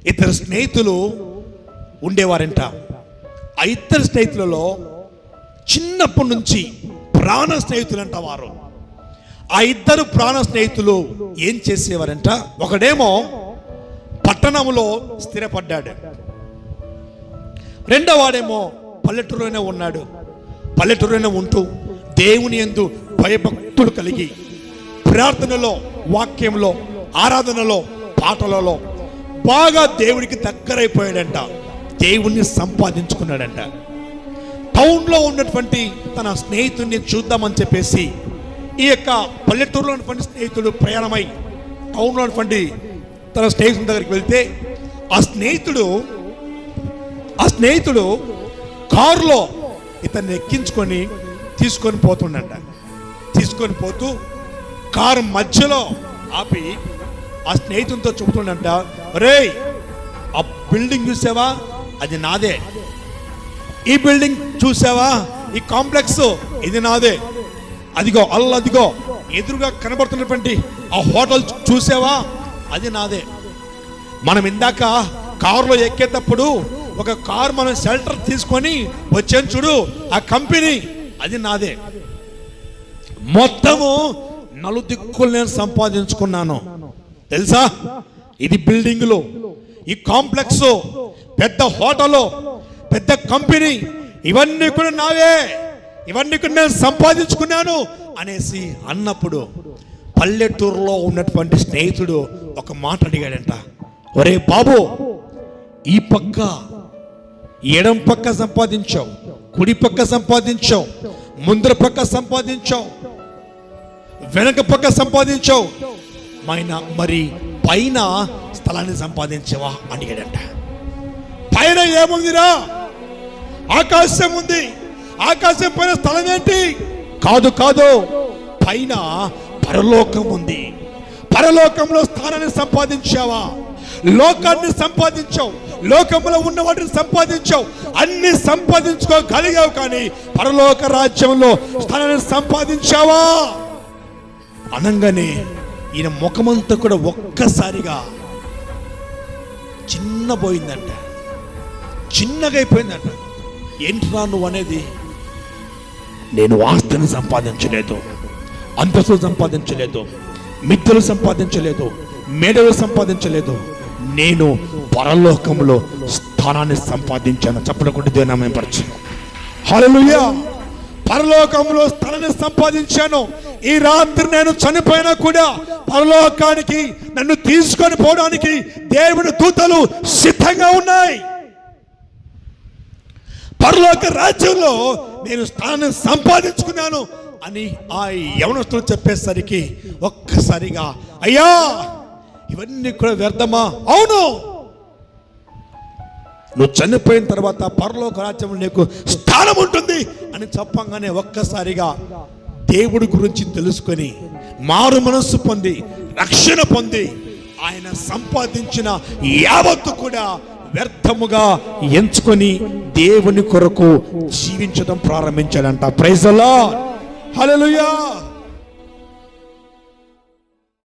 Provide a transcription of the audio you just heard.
ఇద్దరు స్నేహితులు ఉండేవారంట. ఆ ఇద్దరు స్నేహితులలో చిన్నప్పటి నుంచి ప్రాణ స్నేహితులు అంట వారు. ఆ ఇద్దరు ప్రాణ స్నేహితులు ఏం చేసేవారంట, ఒకడేమో పట్టణంలో స్థిరపడ్డాడు, రెండో వాడేమో పల్లెటూరులోనే ఉన్నాడు. పల్లెటూరులోనే ఉంటూ దేవుని యందు భయభక్తులు కలిగి ప్రార్థనలో, వాక్యంలో, ఆరాధనలో, పాటలలో బాగా దేవుడికి దగ్గరైపోయాడంట. దేవుణ్ణి సంపాదించుకున్నాడంట. టౌన్లో ఉన్నటువంటి తన స్నేహితుడిని చూద్దామని చెప్పేసి ఈ యొక్క పల్లెటూరులో ఉన్నటువంటి స్నేహితుడు ప్రయాణమై టౌన్లో ఉన్నటువంటి తన స్నేహితుడి దగ్గరికి వెళ్తే ఆ స్నేహితుడు కారులో ఇతన్ని ఎక్కించుకొని తీసుకొని పోతుండంట. తీసుకొని పోతూ కారు మధ్యలో ఆపి ఆ స్నేహితునితో చెబుతుండంట, రేయ్, ఆ బిల్డింగ్ చూసావా, అది నాదే. ఈ బిల్డింగ్ చూసావా, ఈ కాంప్లెక్స్, ఇది నాదే. అదిగో అదిగో ఎదురుగా కనబడుతున్నటువంటి ఆ హోటల్ చూసావా, అది నాదే. మనం ఇందాక కారులో ఎక్కేటప్పుడు ఒక కారు మనం షెల్టర్ తీసుకొని వచ్చాను చూడు, ఆ కంపెనీ, అది నాదే. మొత్తము నలుదిక్కులు నేను సంపాదించుకున్నాను తెలుసా. ఇది బిల్డింగులు, ఈ కాంప్లెక్స్, పెద్ద హోటలు, పెద్ద కంపెనీ, ఇవన్నీ కూడా నావే, ఇవన్నీ కూడా నేను సంపాదించుకున్నాను అనేసి అన్నప్పుడు పల్లెటూరులో ఉన్నటువంటి స్నేహితుడు ఒక మాట అడిగాడంట, ఒరే బాబు, ఈ పక్క ఎడం పక్క సంపాదించావు, కుడి పక్క సంపాదించావు, ముందర పక్క సంపాదించావు, వెనక పక్క సంపాదించావు, మరి పైన స్థలాన్ని సంపాదించావా అడిగాడంట. పైన ఏముందిరా, ఆకాశం ఉంది. ఆకాశం పైన స్థలం ఏంటి? కాదు, పైన పరలోకం ఉంది. పరలోకంలో స్థానాన్ని సంపాదించావా? లోకాన్ని సంపాదించావు, లోకంలో ఉన్న వాటిని సంపాదించావు, అన్ని సంపాదించుకోగలిగావు, కానీ పరలోక రాజ్యంలో స్థానాన్ని సంపాదించావా అనంగానే ఈయన ముఖమంతా కూడా ఒక్కసారిగా చిన్నగా అయిపోయిందంట. ఏంట్రా నువ్వు అనేది? నేను ఆస్తిని సంపాదించలేదు, అంతస్తు సంపాదించలేదు, మిత్రులు సంపాదించలేదు, మేడలు సంపాదించలేదు, నేను పరలోకంలో స్థానాన్ని సంపాదించాను. చప్పడకొట్టి దేవుని నామముపరచు. హల్లెలూయా. పరలోకంలో స్థానాన్ని సంపాదించాను. ఈ రాత్రి నేను చనిపోయినా కూడా పరలోకానికి నన్ను తీసుకొని పోవడానికి దేవుని దూతలు సిద్ధంగా ఉన్నాయి. పరలోక రాజ్యంలో నేను స్థానాన్ని సంపాదించుకున్నాను అని ఆ యవనస్తులు చెప్పేసరికి ఒక్కసారిగా, అయ్యా, ఇవన్నీ కూడా వ్యర్థమా? అవును, నువ్వు చనిపోయిన తర్వాత పరలోక రాజ్యంలో నీకు స్థానం ఉంటుంది అని చెప్పంగానే ఒక్కసారిగా దేవుడి గురించి తెలుసుకొని మారు మనస్సు పొంది రక్షణ పొంది ఆయన సంపాదించిన యావత్తు కూడా వ్యర్థముగా ఎంచుకొని దేవుని కొరకు జీవించడం ప్రారంభించాడంట. Praise the Lord. హల్లెలూయా.